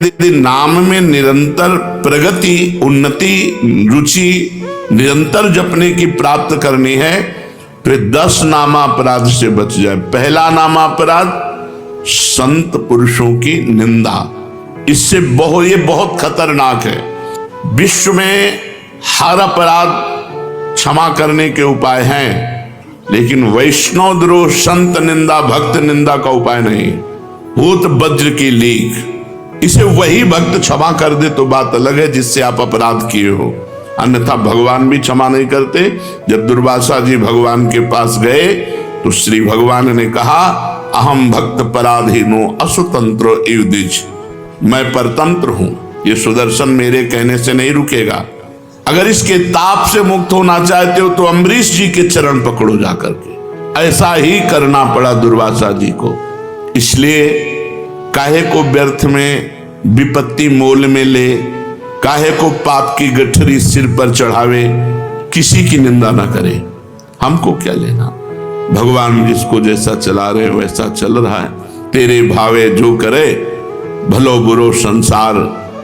यदि नाम में निरंतर प्रगति, उन्नति, रुचि निरंतर जपने की प्राप्त करनी है तो 10 नामापराध से बच जाए। पहला नामापराध संत पुरुषों की निंदा। इससे ये बहुत खतरनाक है। विश्व में हर अपराध क्षमा करने के उपाय हैं, लेकिन वैष्णव द्रोह, संत निंदा, भक्त निंदा का उपाय नहीं। भूत वज्र की लीक, इसे वही भक्त क्षमा कर दे तो बात अलग है जिससे आप अपराध किए हो, अन्यथा भगवान भी क्षमा नहीं करते। जब दुर्वासा जी भगवान के पास गए तो श्री भगवान ने कहा, अहम भक्त पराधीनो असुतंत्रो युधिष्ठ, मैं परतंत्र हूं, ये सुदर्शन मेरे कहने से नहीं रुकेगा। अगर इसके ताप से मुक्त होना चाहते हो तो अम्बरीश जी के चरण पकड़ो जाकर के। ऐसा ही करना पड़ा दुर्वासा जी को। इसलिए काहे को व्यर्थ में विपत्ति मोल में ले, काहे को पाप की गठरी सिर पर चढ़ावे, किसी की निंदा ना करे। हमको क्या लेना, भगवान जिसको जैसा चला रहे वैसा चल रहा है। तेरे भावे जो करे भलो बुरो संसार,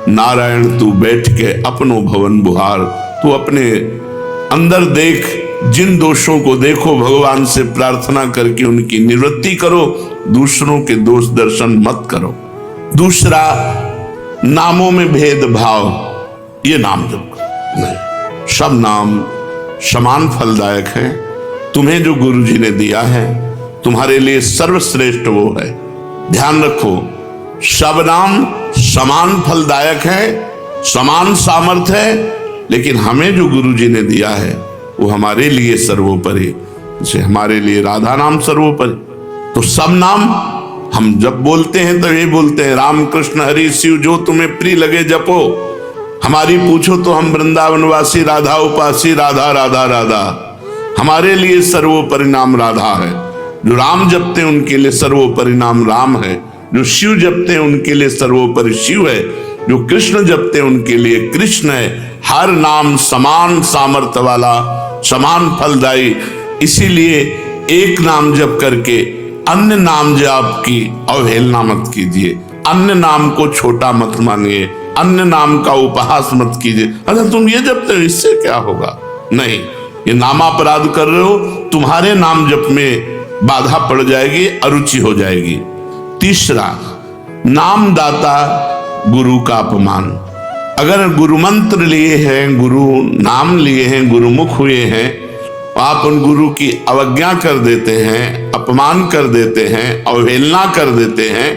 नारायण तू बैठ के अपनो भवन बुहार। तू अपने अंदर देख, जिन दोषों को देखो भगवान से प्रार्थना करके उनकी निवृत्ति करो, दूसरों के दोष दर्शन मत करो। दूसरा, नामों में भेदभाव, ये नाम जप नहीं, सब नाम समान फलदायक हैं। तुम्हें जो गुरु जी ने दिया है तुम्हारे लिए सर्वश्रेष्ठ वो है। ध्यान रखो, सब नाम समान फलदायक है, समान सामर्थ्य है, लेकिन हमें जो गुरु जी ने दिया है वो हमारे लिए सर्वोपरि। जैसे हमारे लिए राधा नाम सर्वोपरि। तो सब नाम हम जब बोलते हैं तो ये बोलते हैं, राम कृष्ण हरि शिव जो तुम्हें प्रिय लगे जपो। हमारी पूछो तो हम वृंदावनवासी, राधा उपासी, राधा राधा राधा। हमारे लिए सर्वोपरि नाम राधा है। जो राम जपते हैं उनके लिए सर्वोपरि नाम राम है। जो शिव जपते हैं उनके लिए सर्वोपरि शिव है। जो कृष्ण जपते हैं उनके लिए कृष्ण है। हर नाम समान सामर्थ्य वाला, समान फलदायी। इसीलिए एक नाम जप करके अन्य नाम जाप की अवहेलना मत कीजिए, अन्य नाम को छोटा मत मानिए, अन्य नाम का उपहास मत कीजिए। अगर तुम ये जपते हो इससे क्या होगा, नहीं, ये नामापराध कर रहे हो, तुम्हारे नाम जप में बाधा पड़ जाएगी, अरुचि हो जाएगी। तीसरा, नामदाता गुरु का अपमान। अगर गुरु मंत्र लिए हैं, गुरु नाम लिए हैं, गुरुमुख हुए हैं, आप उन गुरु की अवज्ञा कर देते हैं, अपमान कर देते हैं, अवहेलना कर देते हैं,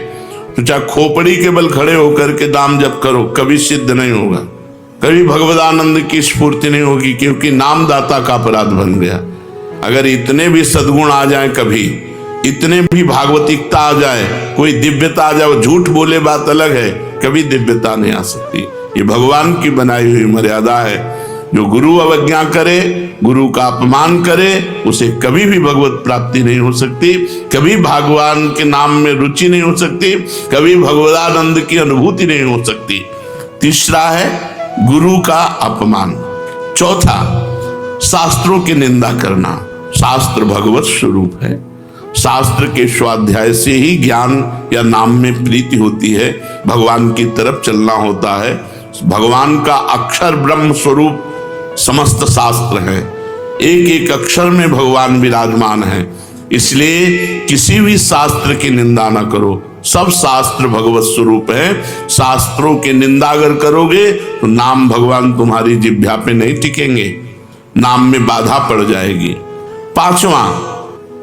तो चाहे खोपड़ी के बल खड़े होकर के नाम जप करो, कभी सिद्ध नहीं होगा, कभी भगवदानंद की स्फूर्ति नहीं होगी, क्योंकि नामदाता का अपराध बन गया। अगर इतने भी सद्गुण आ जाए, कभी इतने भी भागवतिकता आ जाए, कोई दिव्यता आ जाए, झूठ बोले बात अलग है, कभी दिव्यता नहीं आ सकती। ये भगवान की बनाई हुई मर्यादा है। जो गुरु अवज्ञा करे, गुरु का अपमान करे, उसे कभी भी भगवत प्राप्ति नहीं हो सकती, कभी भगवान के नाम में रुचि नहीं हो सकती, कभी भगवदानंद की अनुभूति नहीं हो सकती। तीसरा है गुरु का अपमान। चौथा, शास्त्रों की निंदा करना। शास्त्र भगवत स्वरूप है। शास्त्र के स्वाध्याय से ही ज्ञान या नाम में प्रीति होती है, भगवान की तरफ चलना होता है। भगवान का अक्षर ब्रह्म स्वरूप समस्त शास्त्र है। एक एक अक्षर में भगवान विराजमान है। इसलिए किसी भी शास्त्र की निंदा ना करो। सब शास्त्र भगवत स्वरूप है। शास्त्रों की निंदा अगर करोगे तो नाम भगवान तुम्हारी जिह्वा पे नहीं टिकेंगे, नाम में बाधा पड़ जाएगी। पांचवा,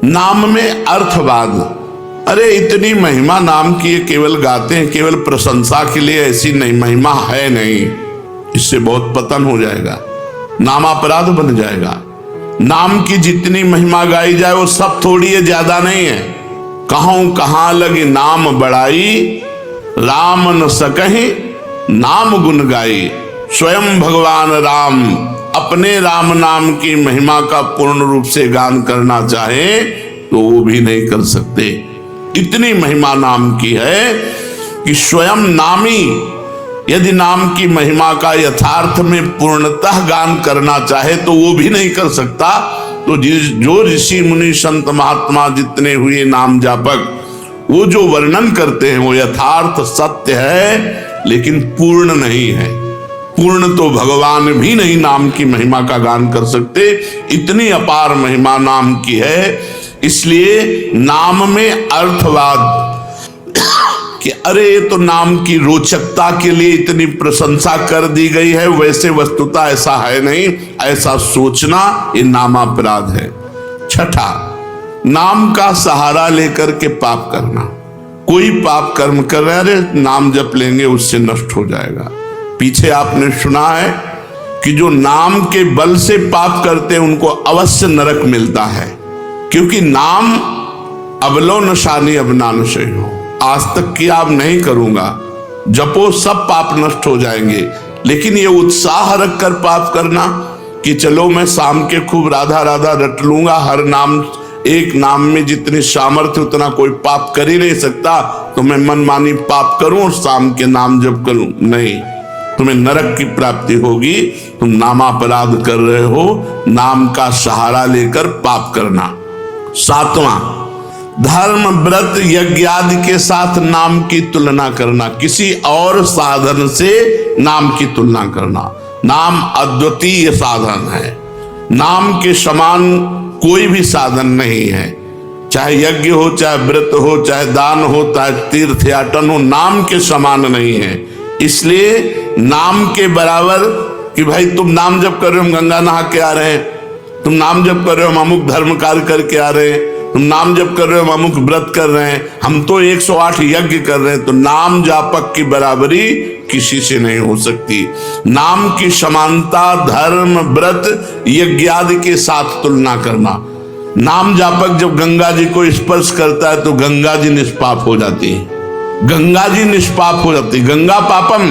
नाम में अर्थवाद। अरे इतनी महिमा नाम की, ये केवल गाते हैं, केवल प्रशंसा के लिए, ऐसी नहीं महिमा है नहीं। इससे बहुत पतन हो जाएगा, नामापराध बन जाएगा। नाम की जितनी महिमा गाई जाए वो सब थोड़ी है, ज्यादा नहीं है। कहूं कहां लगी नाम बड़ाई, राम न सकहि नाम गुण गाई। स्वयं भगवान राम अपने राम नाम की महिमा का पूर्ण रूप से गान करना चाहे तो वो भी नहीं कर सकते। इतनी महिमा नाम की है कि स्वयं नामी यदि नाम की महिमा का यथार्थ में पूर्णतः गान करना चाहे तो वो भी नहीं कर सकता। तो जो ऋषि मुनि संत महात्मा जितने हुए नाम जापक, वो जो वर्णन करते हैं वो यथार्थ सत्य है। लेकिन पूर्ण नहीं है। पूर्ण तो भगवान भी नहीं नाम की महिमा का गान कर सकते, इतनी अपार महिमा नाम की है। इसलिए नाम में अर्थवाद कि अरे ये तो नाम की रोचकता के लिए इतनी प्रशंसा कर दी गई है, वैसे वस्तुतः ऐसा है नहीं, ऐसा सोचना ये नामापराध है। छठा, नाम का सहारा लेकर के पाप करना। कोई पाप कर्म कर रहे, अरे नाम जप लेंगे उससे नष्ट हो जाएगा। पीछे आपने सुना है कि जो नाम के बल से पाप करते हैं उनको अवश्य नरक मिलता है, क्योंकि नाम अबलो नशानी अबनान से हो, आज तक की आप नहीं करूंगा, जपो सब पाप नष्ट हो जाएंगे। लेकिन ये उत्साह रख कर पाप करना कि चलो मैं शाम के खूब राधा राधा रट लूंगा, हर नाम एक नाम में जितनी सामर्थ्य उतना कोई पाप कर ही नहीं सकता, तो मैं मनमानी पाप करूं और शाम के नाम जप करूं, नहीं, तुम्हें नरक की प्राप्ति होगी। तुम नामापराध कर रहे हो, नाम का सहारा लेकर पाप करना। सातवां, धर्म व्रत यज्ञ आदि के साथ नाम की तुलना करना, किसी और साधन से नाम की तुलना करना। नाम अद्वितीय साधन है, नाम के समान कोई भी साधन नहीं है, चाहे यज्ञ हो, चाहे व्रत हो, चाहे दान हो, चाहे तीर्थ याटन हो, नाम के समान नहीं है। इसलिए नाम के बराबर कि भाई तुम नाम जप कर रहे हो, हम गंगा नहा के आ रहे हैं, तुम नाम जप कर रहे हो, हम अमुक धर्म कार्य करके आ रहे हैं, तुम नाम जप कर रहे हो, हम अमुक व्रत कर रहे हैं, हम तो 108 यज्ञ कर रहे हैं, तो नाम जापक की बराबरी किसी से नहीं हो सकती। नाम की समानता धर्म व्रत यज्ञ आदि के साथ तुलना करना। नाम जापक जब गंगा जी को स्पर्श करता है तो गंगा जी निष्पाप हो जाती है, गंगा जी निष्पाप हो जाती, गंगा पापम,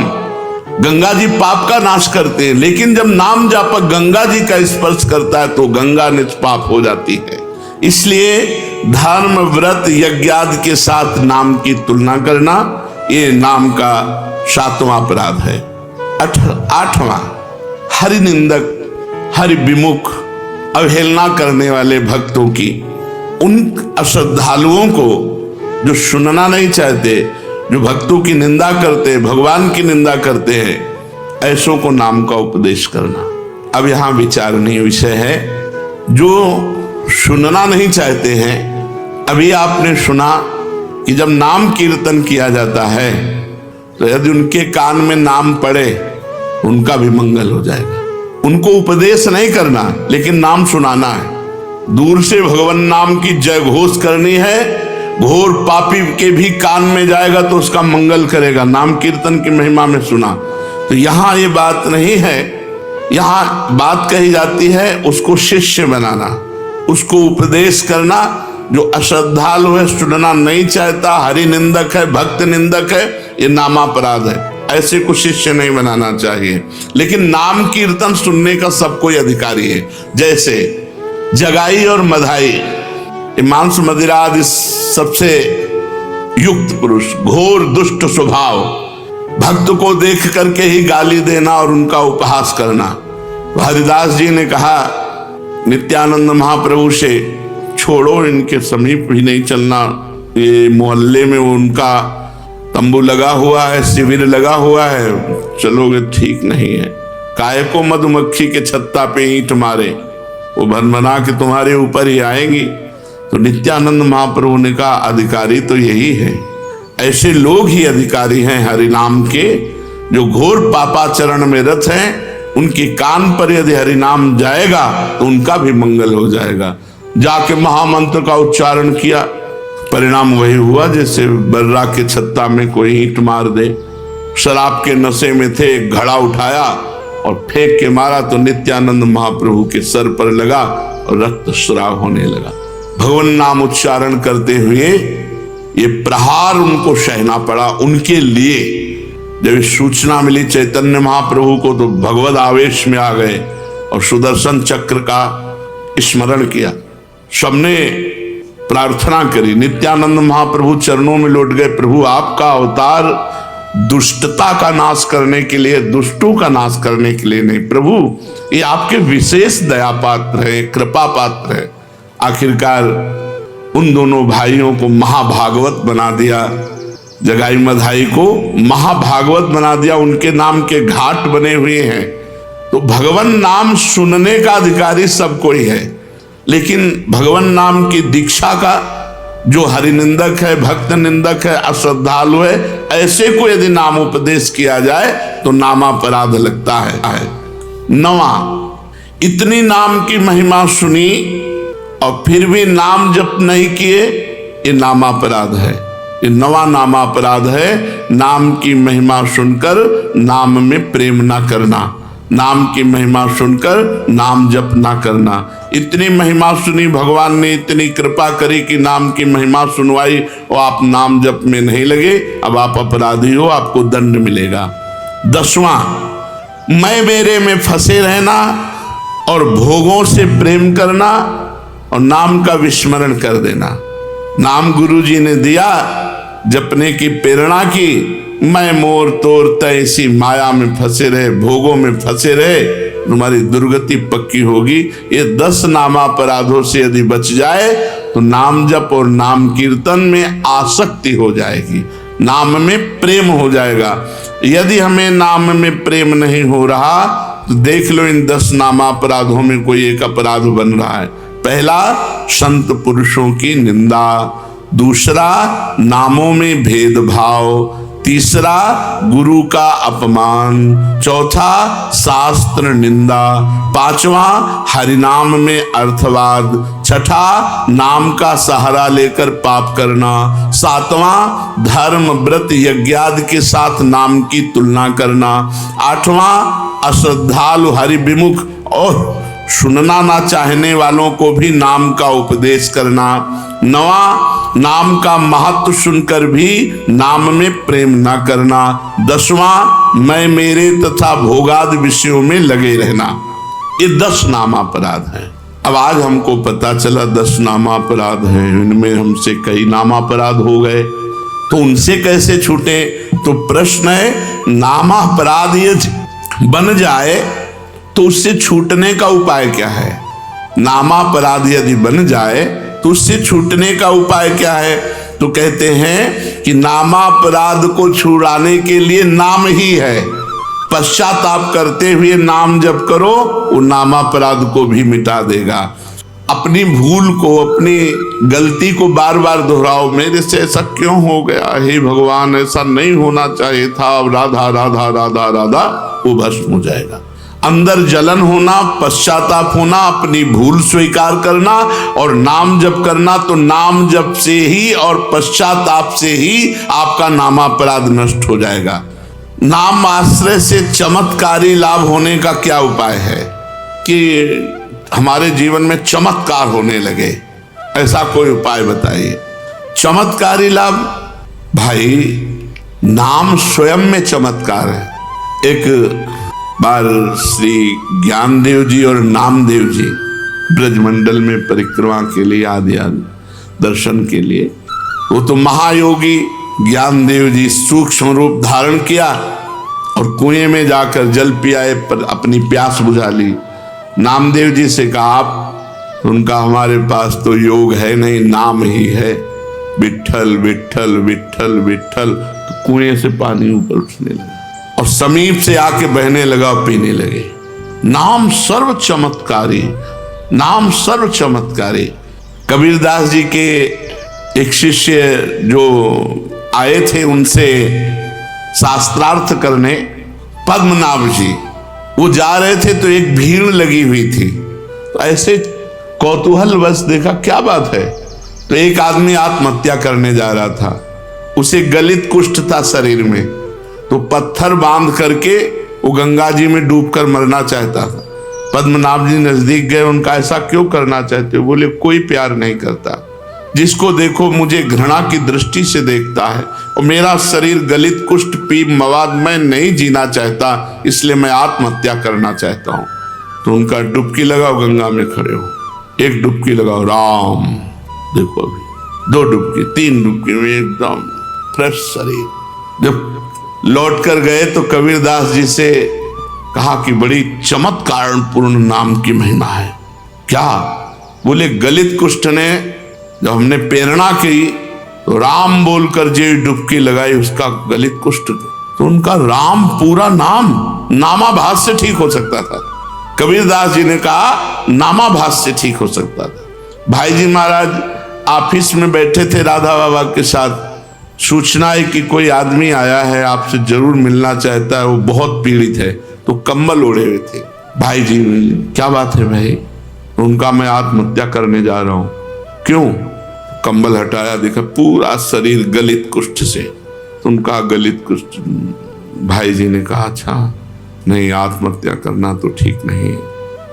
गंगा जी पाप का नाश करते हैं। लेकिन जब नाम जापक गंगा जी का स्पर्श करता है तो गंगा निष्पाप हो जाती है। इसलिए धर्म व्रत यज्ञ आदि के साथ नाम की तुलना करना ये नाम का सातवां अपराध है। आठवां, हरि निंदक, हरि विमुख, अवहेलना करने वाले भक्तों की, उन अश्रद्धालुओं को जो सुनना नहीं चाहते, जो भक्तों की निंदा करते, भगवान की निंदा करते हैं, ऐसों को नाम का उपदेश करना। अब यहां विचारणीय विषय है, जो सुनना नहीं चाहते हैं, अभी आपने सुना कि जब नाम कीर्तन किया जाता है तो यदि उनके कान में नाम पड़े उनका भी मंगल हो जाएगा। उनको उपदेश नहीं करना, लेकिन नाम सुनाना है। दूर से भगवान नाम की जय घोष करनी है, घोर पापी के भी कान में जाएगा तो उसका मंगल करेगा। नाम कीर्तन की महिमा में सुना, तो यहां ये बात नहीं है, यहां बात कही जाती है उसको शिष्य बनाना, उसको उपदेश करना। जो अश्रद्धालु है, सुनना नहीं चाहता, हरि निंदक है, भक्त निंदक है, ये नामापराध है, ऐसे को शिष्य नहीं बनाना चाहिए। लेकिन नाम कीर्तन सुनने का सबको अधिकारी है। जैसे जगाई और मधाई, मांस मदिरा आदि सबसे युक्त पुरुष, घोर दुष्ट स्वभाव, भक्त को देख करके ही गाली देना और उनका उपहास करना। हरिदास जी ने कहा नित्यानंद महाप्रभु से, छोड़ो इनके समीप भी नहीं चलना, ये मोहल्ले में उनका तंबू लगा हुआ है, शिविर लगा हुआ है, चलोगे ठीक नहीं है। काय को मधुमक्खी के छत्ता पे ईंट मारे, वो भनभना के तुम्हारे ऊपर ही आएंगी। तो नित्यानंद महाप्रभु ने कहा अधिकारी तो यही है, ऐसे लोग ही अधिकारी हैं हरिनाम के, जो घोर पापाचरण में रत हैं। उनके कान पर यदि हरिनाम जाएगा तो उनका भी मंगल हो जाएगा। जाके महामंत्र का उच्चारण किया, परिणाम वही हुआ जैसे बर्रा के छत्ता में कोई ईंट मार दे। शराब के नशे में थे, एक घड़ा उठाया और फेंक के मारा तो नित्यानंद महाप्रभु के सर पर लगा और रक्त स्राव होने लगा। भगवान नाम उच्चारण करते हुए ये प्रहार उनको सहना पड़ा। उनके लिए जब सूचना मिली चैतन्य महाप्रभु को तो भगवद आवेश में आ गए और सुदर्शन चक्र का स्मरण किया। सबने प्रार्थना करी, नित्यानंद महाप्रभु चरणों में लौट गए, प्रभु आपका अवतार दुष्टता का नाश करने के लिए, दुष्टों का नाश करने के लिए नहीं, प्रभु ये आपके विशेष दया पात्र है, कृपा पात्र है। आखिरकार उन दोनों भाइयों को महाभागवत बना दिया जगाई मधाई को महाभागवत बना दिया, उनके नाम के घाट बने हुए हैं। तो भगवान नाम सुनने का अधिकारी सब कोई है, लेकिन भगवान नाम की दीक्षा का जो हरिनिंदक है, भक्त निंदक है, अश्रद्धालु है, ऐसे को यदि नाम उपदेश किया जाए तो नामापराध लगता है। 9वां, इतनी नाम की महिमा सुनी और फिर भी नाम जप नहीं किए, ये नामापराध है। ये 9वां नामापराध है, नाम की महिमा सुनकर नाम में प्रेम ना करना, नाम की महिमा सुनकर नाम जप ना करना। इतनी महिमा सुनी, भगवान ने इतनी कृपा करी कि नाम की महिमा सुनवाई और आप नाम जप में नहीं लगे, अब आप अपराधी हो, आपको दंड मिलेगा। 10वां, मैं मेरे में फंसे रहना और भोगों से प्रेम करना और नाम का विस्मरण कर देना। नाम गुरु जी ने दिया, जपने की प्रेरणा की, मैं मोर तोर तैसी माया में फंसे रहे, भोगों में फंसे रहे, तुम्हारी दुर्गति पक्की होगी। ये 10 नामापराधों से यदि बच जाए तो नाम जप और नाम कीर्तन में आसक्ति हो जाएगी, नाम में प्रेम हो जाएगा। यदि हमें नाम में प्रेम नहीं हो रहा तो देख लो इन 10 नामापराधों में कोई एक अपराध बन रहा है। पहला, संत पुरुषों की निंदा। दूसरा, नामों में भेदभाव। तीसरा, गुरु का अपमान। चौथा, शास्त्र निंदा। 5वां, हरिनाम में अर्थवाद। 6ठा, नाम का सहारा लेकर पाप करना। 7वां, धर्म व्रत यज्ञादि के साथ नाम की तुलना करना। 8वां, अश्रद्धालु हरि विमुख और सुनना ना चाहने वालों को भी नाम का उपदेश करना। 9वां, नाम का महत्व सुनकर भी नाम में प्रेम ना करना। 10वां, मैं मेरे तथा भोगादि विषयों में लगे रहना। ये 10 नामापराध हैं। अब आज हमको पता चला 10 नामापराध हैं, इनमें हमसे कई नामापराध हो गए, तो उनसे कैसे छूटे? तो प्रश्न है, नामापराध ये बन जाए तो उससे छूटने का उपाय क्या है? नामापराध यदि बन जाए तो उससे छूटने का उपाय क्या है? तो कहते हैं कि नामापराध को छुड़ाने के लिए नाम ही है। पश्चाताप करते हुए नाम जप करो, वो नामापराध को भी मिटा देगा। अपनी भूल को, अपनी गलती को बार बार दोहराओ, मेरे से ऐसा क्यों हो गया, हे भगवान ऐसा नहीं होना चाहिए था, राधा राधा राधा राधा, वो भस्म हो जाएगा। अंदर जलन होना, पश्चाताप होना, अपनी भूल स्वीकार करना और नाम जप करना, तो नाम जप से ही और पश्चाताप से ही आपका नामापराध नष्ट हो जाएगा। नाम आश्रय से चमत्कारी लाभ होने का क्या उपाय है कि हमारे जीवन में चमत्कार होने लगे? ऐसा कोई उपाय बताइए। चमत्कारी लाभ, भाई नाम स्वयं में चमत्कार है। एक बार श्री ज्ञानदेव जी और नामदेव जी ब्रजमंडल में परिक्रमा के लिए आदि दर्शन के लिए, वो तो महायोगी ज्ञानदेव जी सूक्ष्म रूप धारण किया और कुएं में जाकर जल पियाए, पर अपनी प्यास बुझा ली। नामदेव जी से कहा आप, उनका हमारे पास तो योग है नहीं, नाम ही है, विट्ठल विट्ठल विट्ठल विट्ठल। तो कुएं से पानी ऊपर उठने लगा और समीप से आके बहने लगा और पीने लगे। नाम सर्व चमत्कारी, नाम सर्व चमत्कारी। कबीरदास जी के एक शिष्य जो आए थे उनसे शास्त्रार्थ करने, पद्मनाभ जी, वो जा रहे थे तो एक भीड़ लगी हुई थी। तो ऐसे कौतूहलवश देखा क्या बात है, तो एक आदमी आत्महत्या करने जा रहा था, उसे गलित कुष्ठ था शरीर में, तो पत्थर बांध करके वो गंगा जी में डूबकर मरना चाहता था। पद्मनाभ जी नजदीक गए, उनका ऐसा क्यों करना चाहते हो? बोले कोई प्यार नहीं करता, जिसको देखो मुझे घृणा की दृष्टि से देखता है और मेरा शरीर गलित कुष्ठ पीप मवाद, मैं नहीं जीना चाहता, इसलिए मैं आत्महत्या करना चाहता हूं। तो उनका डुबकी लगाओ, गंगा में खड़े हो, एक डुबकी लगाओ, राम देखो, अभी 2 डुबकी 3 डुबकी में एकदम फ्रेश शरीर। जब लौट कर गए तो कबीरदास जी से कहा कि बड़ी चमत्कार पूर्ण नाम की महिमा है। क्या? बोले गलित कुष्ठ ने जब हमने प्रेरणा की तो राम बोलकर जे डुबकी लगाई उसका गलित कुष्ठ। तो उनका राम पूरा नाम नामाभास से ठीक हो सकता था। कबीरदास जी ने कहा नामाभास से ठीक हो सकता था। भाई जी महाराज ऑफिस में बैठे थे राधा बाबा के साथ, सूचना है कि कोई आदमी आया है, आपसे जरूर मिलना चाहता है, वो बहुत पीड़ित है। तो कंबल ओढ़े हुए थे। भाई जी क्या बात है भाई? उनका मैं आत्महत्या करने जा रहा हूं। क्यों? कंबल हटाया, देखा पूरा शरीर गलित कुष्ठ से। तो उनका गलित कुष्ठ। भाई जी ने कहा अच्छा नहीं, आत्महत्या करना तो ठीक नहीं है।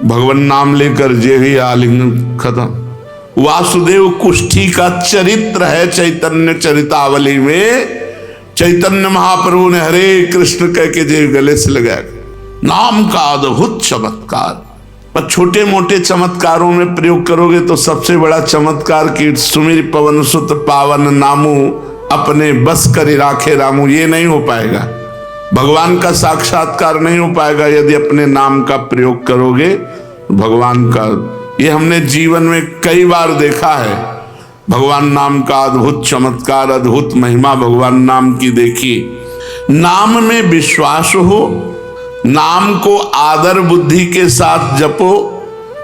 भगवान नाम लेकर जे ही आलिंगन खत्म। वासुदेव कुष्ठी का चरित्र है चैतन्य चरितावली में। चैतन्य महाप्रभु ने हरे कृष्ण कह के जे गले से लगाया। नाम का अद्भुत चमत्कार। पर छोटे मोटे चमत्कारों में प्रयोग करोगे तो सबसे बड़ा चमत्कार की सुमिर पवन सुत पावन नामू अपने बस कर राखे रामू, ये नहीं हो पाएगा। भगवान का साक्षात्कार नहीं हो पाएगा यदि अपने नाम का प्रयोग करोगे। भगवान का ये हमने जीवन में कई बार देखा है। भगवान नाम का अद्भुत चमत्कार, अद्भुत महिमा भगवान नाम की देखी। नाम में विश्वास हो, नाम को आदर बुद्धि के साथ जपो,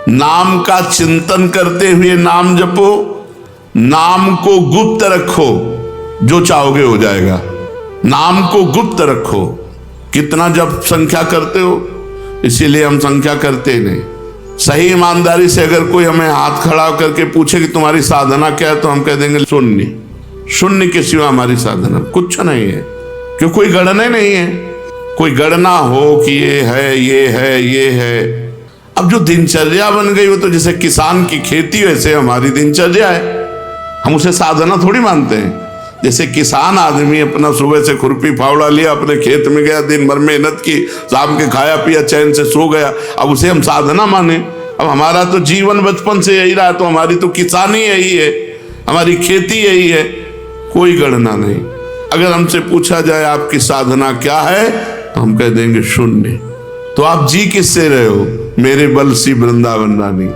नाम का चिंतन करते हुए नाम जपो, नाम को गुप्त रखो, जो चाहोगे हो जाएगा। नाम को गुप्त रखो। कितना जप संख्या करते हो? इसीलिए हम संख्या करते ही नहीं। सही ईमानदारी से अगर कोई हमें हाथ खड़ा करके पूछे कि तुम्हारी साधना क्या है, तो हम कह देंगे शून्य। शून्य के सिवा हमारी साधना कुछ नहीं है, क्यों कोई गणना नहीं है। कोई गणना हो कि ये है ये है ये है। अब जो दिनचर्या बन गई वो तो जैसे किसान की खेती वैसे हमारी दिनचर्या है। हम उसे साधना थोड़ी मानते हैं। जैसे किसान आदमी अपना सुबह से खुरपी फावड़ा लिया, अपने खेत में गया, दिन भर मेहनत की, शाम के खाया पिया, चैन से सो गया, अब उसे हम साधना माने। अब हमारा तो जीवन बचपन से यही रहा, तो हमारी तो किसानी यही है, हमारी खेती यही है, कोई गणना नहीं। अगर हमसे पूछा जाए आपकी साधना क्या है, तो हम कह देंगे शून्य। तो आप जी किससे रहे हो? मेरे बल सी वृंदावन रानी,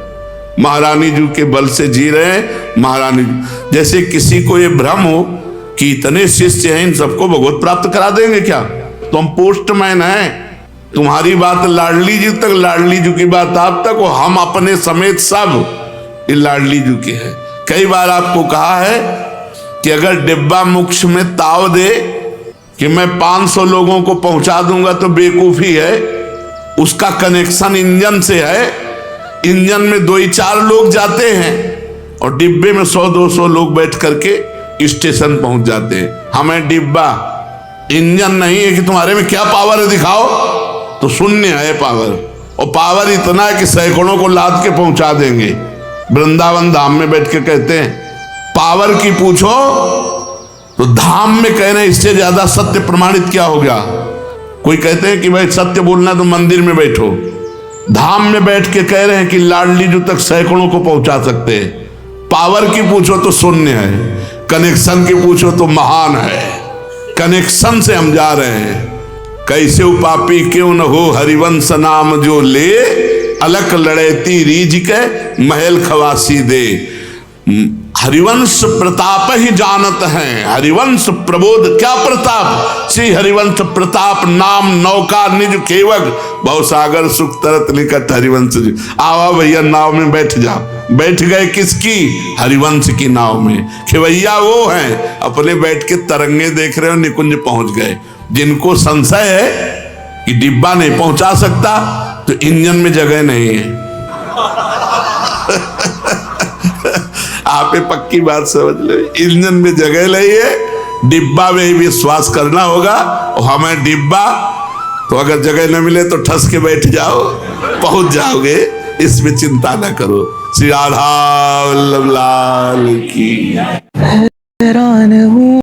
महारानी जी के बल से जी रहे हैं। महारानी जैसे किसी को ये भ्रम हो कि इतने शिष्य हैं, इन सबको भगवत प्राप्त करा देंगे क्या? तो हम पोस्टमैन हैं। तुम्हारी बात लाडली जी तक, लाडली जी की बात आप तक, और हम अपने समेत सब ये लाडली जी के हैं। कई बार आपको कहा है कि अगर डिब्बा मोक्ष में ताव दे कि मैं 500 लोगों को पहुंचा दूंगा तो बेवकूफी है। उसका कनेक्शन इंजन से है। इंजन में 2-4 लोग जाते हैं और डिब्बे में 100-200 लोग बैठ करके स्टेशन पहुंच जाते हैं। हमें डिब्बा इंजन नहीं है कि तुम्हारे में क्या पावर है दिखाओ, तो शून्य है पावर। और पावर इतना है कि सैकड़ों को लाद के पहुंचा देंगे। वृंदावन धाम में बैठ के कहते हैं पावर की पूछो तो धाम में कह रहे हैं इससे ज्यादा सत्य प्रमाणित क्या हो गया। कोई कहते हैं कि भाई सत्य बोलना तो मंदिर में बैठो, धाम में बैठ के कह रहे हैं कि लाडली जी तक सैकड़ों को पहुंचा सकते हैं। पावर की पूछो तो शून्य है, कनेक्शन की पूछो तो महान है। कनेक्शन से हम जा रहे हैं। कैसे उपापी क्यों न हो हरिवंश नाम जो ले, अलक लड़ेती रीझ के महल खवासी दे। हरिवंश प्रताप ही जानत हैं। हरिवंश प्रबोध क्या प्रताप, श्री हरिवंश प्रताप नाम नौका निज केवग, भवसागर सुख तरत निकट हरिवंश जी। आवा भैया नाव में बैठ जा। बैठ गए किसकी? हरिवंश की नाव में। खेवैया वो हैं अपने बैठ के तरंगे देख रहे हो, निकुंज पहुंच गए। जिनको संशय है कि डिब्बा नहीं पहुंचा सकता, तो इंजन में जगह नहीं है। आप पक्की बात समझ लो, इंजन में जगह नहीं है, डिब्बा में ही विश्वास करना होगा। और हमें डिब्बा तो अगर जगह न मिले तो ठस के बैठ जाओ, पहुंच जाओगे, इसमें चिंता न करो। श्री राधा वल्लभ लाल की। हैरान हूँ